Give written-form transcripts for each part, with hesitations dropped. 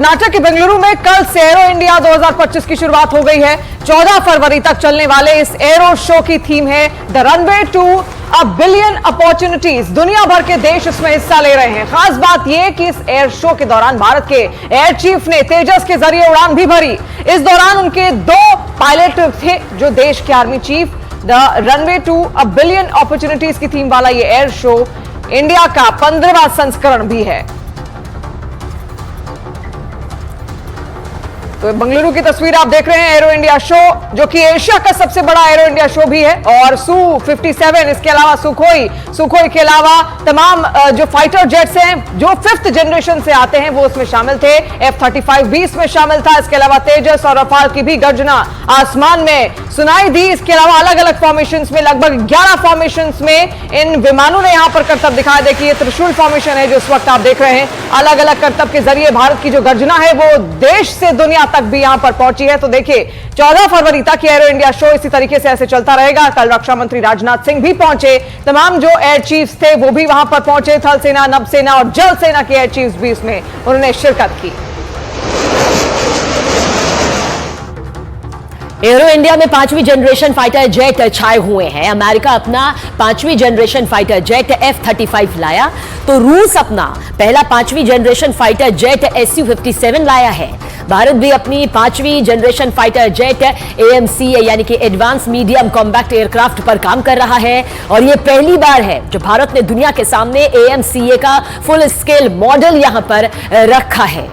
कर्नाटक के बेंगलुरु में कल से एरो इंडिया 2025 की शुरुआत हो गई है। 14 फरवरी तक चलने वाले इस एरो शो की थीम है the runway to a billion opportunities. दुनिया भर के देश इसमें हिस्सा ले रहे हैं। खास बात यह कि इस एयर शो के दौरान भारत के एयर चीफ ने तेजस के जरिए उड़ान भी भरी। इस दौरान उनके 2 पायलट थे जो देश के army chief. The runway to a billion opportunities की थीम वाला यह एयर शो इंडिया का 15वां संस्करण भी है। तो बेंगलुरु की तस्वीर आप देख रहे हैं एरो इंडिया शो, जो कि एशिया का सबसे बड़ा एरो इंडिया शो भी है। और Su-57, इसके अलावा सुखोई के अलावा तमाम जो फाइटर जेट्स हैं जो 5th जनरेशन से आते हैं वो उसमें शामिल थे। F-35 भी इसमें शामिल था। इसके अलावा तेजस और रफाल की भी गर्जना आसमान में सुनाई दी। इसके अलावा अलग अलग फॉर्मेशंस में, लगभग 11 फॉर्मेशंस में इन विमानों ने यहां पर करतब दिखाया। देखिए त्रिशूल फॉर्मेशन है जो इस वक्त आप देख रहे हैं। अलग अलग करतब के जरिए भारत की जो गर्जना है वो देश से दुनिया तक भी यहां पर पहुंची है। तो देखिए 14 फरवरी तक एरो इंडिया शो इसी तरीके से ऐसे चलता रहेगा। कल रक्षा मंत्री राजनाथ सिंह भी पहुंचे। तमाम जो एयर चीफ्स थे वो भी वहां पर पहुंचे। थल सेना, नभ सेना और जल सेना के एयर चीफ्स भी इसमें उन्होंने शिरकत की। एरो इंडिया में 5वीं जनरेशन फाइटर जेट छाए हुए हैं। अमेरिका अपना 5वीं जनरेशन फाइटर जेट F-35 लाया, तो रूस अपना पहला 5वीं जनरेशन फाइटर जेट Su-57 लाया है। भारत भी अपनी 5वीं जनरेशन फाइटर जेट AMCA यानी कि एडवांस मीडियम कॉम्बैक्ट एयरक्राफ्ट पर काम कर रहा है। और यह पहली बार है जो भारत ने दुनिया के सामने AMCA का फुल स्केल मॉडल यहां पर रखा है।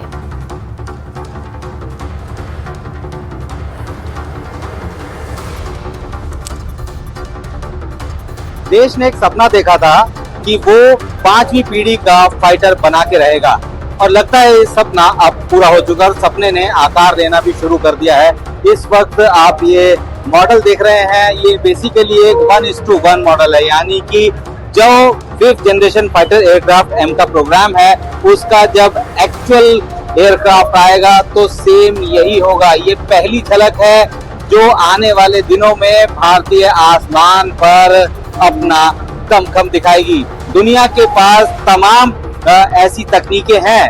देश ने एक सपना देखा था कि वो 5वीं पीढ़ी का फाइटर बना के रहेगा, और लगता है ये सपना अब पूरा हो चुका है। सपने ने आकार लेना भी शुरू कर दिया है। इस वक्त आप ये मॉडल देख रहे हैं, ये बेसिकली एक 1:1 मॉडल है, यानी कि जो 5th generation fighter aircraft M का प्रोग्राम है उसका जब एक्चुअल एयरक्राफ्ट आएगा तो सेम यही होगा। ये पहली झलक है जो आने वाले दिनों में भारतीय आसमान पर अपना दमखम दिखाएगी। दुनिया के पास तमाम ऐसी तकनीकें हैं।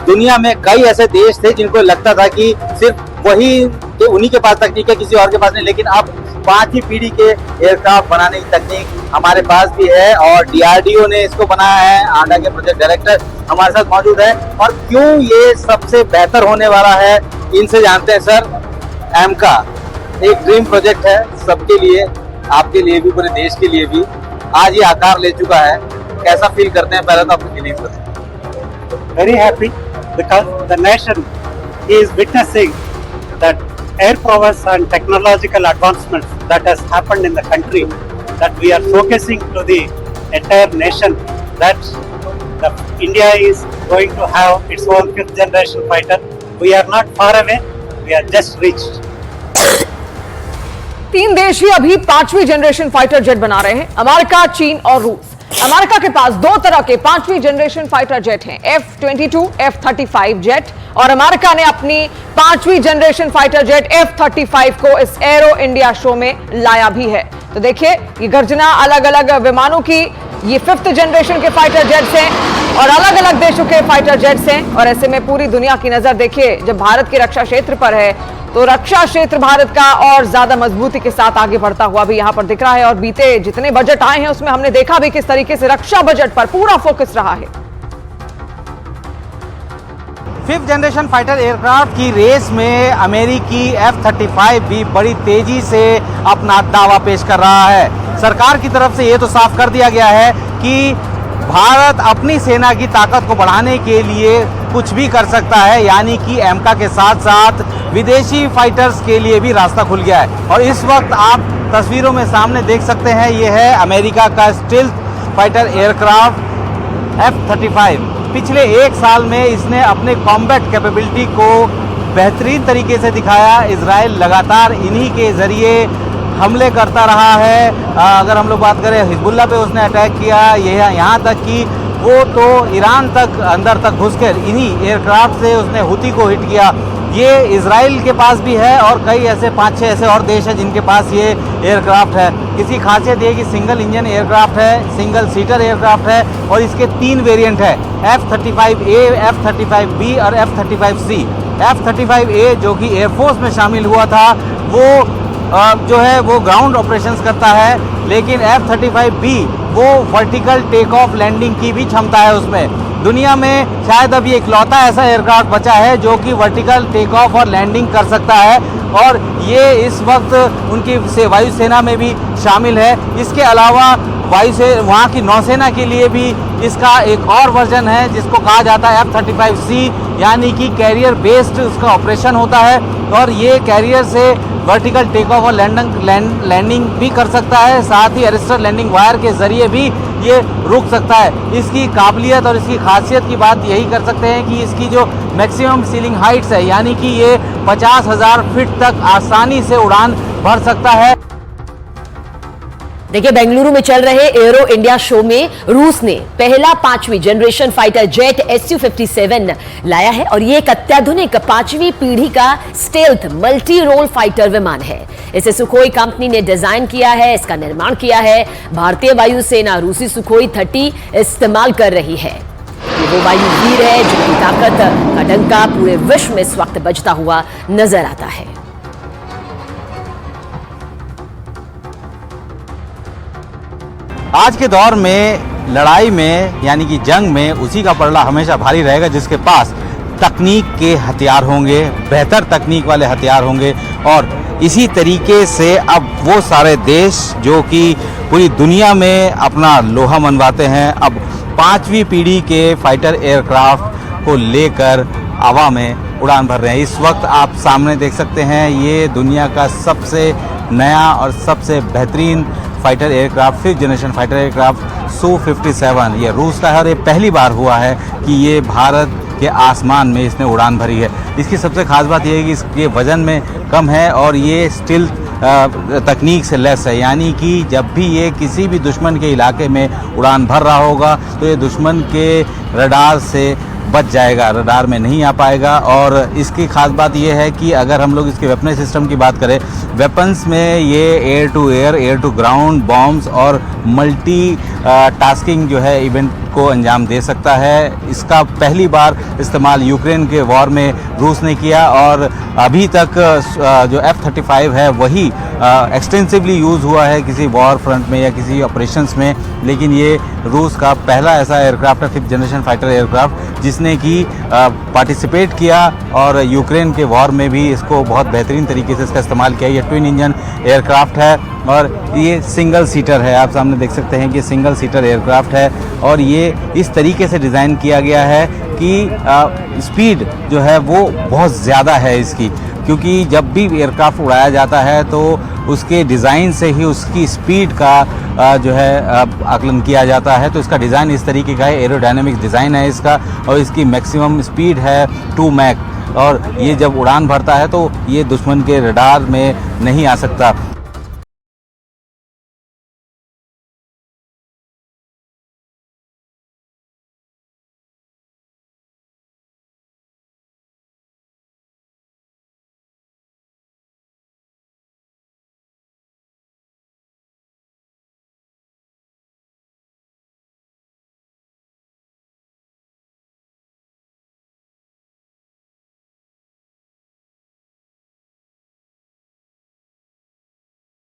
दुनिया में कई ऐसे देश थे जिनको लगता था कि सिर्फ उन्हीं के पास तकनीक है, किसी और के पास नहीं, लेकिन अब 5वीं पीढ़ी के एयरक्राफ्ट बनाने की तकनीक हमारे पास भी है और DRDO ने इसको बनाया है। आंडा के प्रोजेक्ट डायरेक्टर हमारे साथ मौजूद है। और क्यों ये सबसे बेहतर होने वाला है, इनसे जानते हैं। सर, M का एक ड्रीम प्रोजेक्ट है सबके लिए, आपके लिए भी, पूरे देश के लिए भी। आज ये आकार ले चुका है, कैसा फील करते हैं? पहले तो आपकी फीलिंग्स बताएं। Very happy because the nation is witnessing that air prowess and technological advancements that has happened in the country, that we are showcasing to the entire nation that India is going to have its own 5th generation fighter. We are not far away, we are just reached. 3 देश ही अभी 5वीं generation fighter jet बना रहे हैं, America, चीन और रूस। America के पास 2 तरह के 5वीं जनरेशन फाइटर जेट हैं, F-22, F-35 जेट। और अमेरिका ने अपनी 5वीं जनरेशन फाइटर जेट F-35 को इस एरो इंडिया शो में लाया भी है। तो देखिए ये गर्जना अलग अलग विमानों की, ये 5th जनरेशन के फाइटर जेट्स हैं और अलग अलग देशों के फाइटर जेट्स हैं। और ऐसे में पूरी दुनिया की नजर देखिए जब भारत के रक्षा क्षेत्र पर है तो रक्षा क्षेत्र भारत का और ज्यादा मजबूती के साथ आगे बढ़ता हुआ भी यहां पर दिख रहा है। और बीते जितने बजट आए हैं उसमें हमने देखा भी किस तरीके से रक्षा बजट पर पूरा फोकस रहा है। 5th जनरेशन फाइटर एयरक्राफ्ट की रेस में अमेरिकी F-35 भी बड़ी तेजी से अपना दावा पेश कर रहा है। सरकार की तरफ से ये तो साफ कर दिया गया है कि भारत अपनी सेना की ताकत को बढ़ाने के लिए कुछ भी कर सकता है, यानी कि एमका के साथ साथ विदेशी फाइटर्स के लिए भी रास्ता खुल गया है। और इस वक्त आप तस्वीरों में सामने देख सकते हैं, ये है अमेरिका का स्टील्थ फाइटर एयरक्राफ्ट F-35। पिछले 1 साल में इसने अपने कॉम्बैट कैपेबिलिटी को बेहतरीन तरीके से दिखाया। इजराइल लगातार इन्हीं के ज़रिए हमले करता रहा है। अगर हम लोग बात करें हिजबुल्लाह पे उसने अटैक किया, यहाँ तक कि वो तो ईरान तक अंदर तक घुसकर इन्हीं एयरक्राफ्ट से उसने हुती को हिट किया। ये इजराइल के पास भी है और कई ऐसे 5-6 ऐसे और देश हैं जिनके पास ये एयरक्राफ्ट है। इसकी खासियत ये है कि सिंगल इंजन एयरक्राफ्ट है, सिंगल सीटर एयरक्राफ्ट है और इसके 3 वेरिएंट है, F-35A, F-35B और F-35C। F-35A जो कि एयरफोर्स में शामिल हुआ था वो जो है वो ग्राउंड ऑपरेशंस करता है, लेकिन F-35B वो वर्टिकल टेक ऑफ लैंडिंग की भी क्षमता है उसमें। दुनिया में शायद अब ये इकलौता ऐसा एयरक्राफ्ट बचा है जो कि वर्टिकल टेक ऑफ और लैंडिंग कर सकता है और ये इस वक्त उनकी वायुसेना में भी शामिल है। इसके अलावा वहाँ की नौसेना के लिए भी इसका एक और वर्जन है जिसको कहा जाता है F-35C, यानी कि कैरियर बेस्ड उसका ऑपरेशन होता है और ये कैरियर से वर्टिकल टेक ऑफ और लैंडिंग भी कर सकता है, साथ ही अरिस्टर लैंडिंग वायर के ज़रिए भी ये रुक सकता है। इसकी काबिलियत और इसकी खासियत की बात यही कर सकते हैं कि इसकी जो मैक्सिमम सीलिंग हाइट्स है, यानी कि ये 50,000 फीट तक आसानी से उड़ान भर सकता है। देखिए, बेंगलुरु में चल रहे एरो इंडिया शो में रूस ने पहला 5वीं जनरेशन फाइटर जेट Su-57 लाया है और ये एक अत्याधुनिक 5वीं पीढ़ी का स्टेल्थ मल्टी रोल फाइटर विमान है। इसे सुखोई कंपनी ने डिजाइन किया है, इसका निर्माण किया है। भारतीय वायुसेना रूसी सुखोई 30 इस्तेमाल कर रही है। ये वो वायुवीर है जिनकी ताकत का डंका पूरे विश्व में इस वक्त बजता हुआ नजर आता है। आज के दौर में लड़ाई में यानी कि जंग में उसी का पलड़ा हमेशा भारी रहेगा जिसके पास तकनीक के हथियार होंगे, बेहतर तकनीक वाले हथियार होंगे। और इसी तरीके से अब वो सारे देश जो कि पूरी दुनिया में अपना लोहा मनवाते हैं, अब 5वीं पीढ़ी के फाइटर एयरक्राफ्ट को लेकर हवा में उड़ान भर रहे हैं। इस वक्त आप सामने देख सकते हैं ये दुनिया का सबसे नया और सबसे बेहतरीन fighter aircraft, 5th generation fighter aircraft Su-57 ये रूस का है और ये पहली बार हुआ है कि ये भारत के आसमान में इसने उड़ान भरी है। इसकी सबसे खास बात यह है कि इसके वज़न में कम है और ये स्टिल तकनीक से लेस है, यानी कि जब भी ये किसी भी दुश्मन के इलाके में उड़ान भर रहा होगा तो ये दुश्मन के रडार से बच जाएगा, रडार में नहीं आ पाएगा। और इसकी खास बात यह है कि अगर हम लोग इसके वेपन सिस्टम की बात करें, वेपन्स में ये air to air, air to ground bombs और मल्टी टास्किंग जो है इवेंट को अंजाम दे सकता है। इसका पहली बार इस्तेमाल यूक्रेन के वॉर में रूस ने किया और अभी तक जो F-35 है वही एक्सटेंसिवली यूज़ हुआ है किसी वॉर फ्रंट में या किसी ऑपरेशंस में, लेकिन ये रूस का पहला ऐसा एयरक्राफ्ट है, 5th जनरेशन फाइटर एयरक्राफ्ट, जिसने कि पार्टिसिपेट किया और यूक्रेन के वॉर में भी इसको बहुत बेहतरीन तरीके से इसका इस्तेमाल किया। ये ट्विन इंजन एयरक्राफ्ट है और ये सिंगल सीटर है। आप सामने देख सकते हैं कि सिंगल सीटर एयरक्राफ्ट है और ये इस तरीके से डिज़ाइन किया गया है कि स्पीड जो है वो बहुत ज़्यादा है इसकी, क्योंकि जब भी एयरक्राफ्ट उड़ाया जाता है तो उसके डिज़ाइन से ही उसकी स्पीड का जो है आकलन किया जाता है। तो इसका डिज़ाइन इस तरीके का है, एरोडायनेमिक डिज़ाइन है इसका और इसकी मैक्सिमम स्पीड है 2 मैक और ये जब उड़ान भरता है तो ये दुश्मन के रडार में नहीं आ सकता।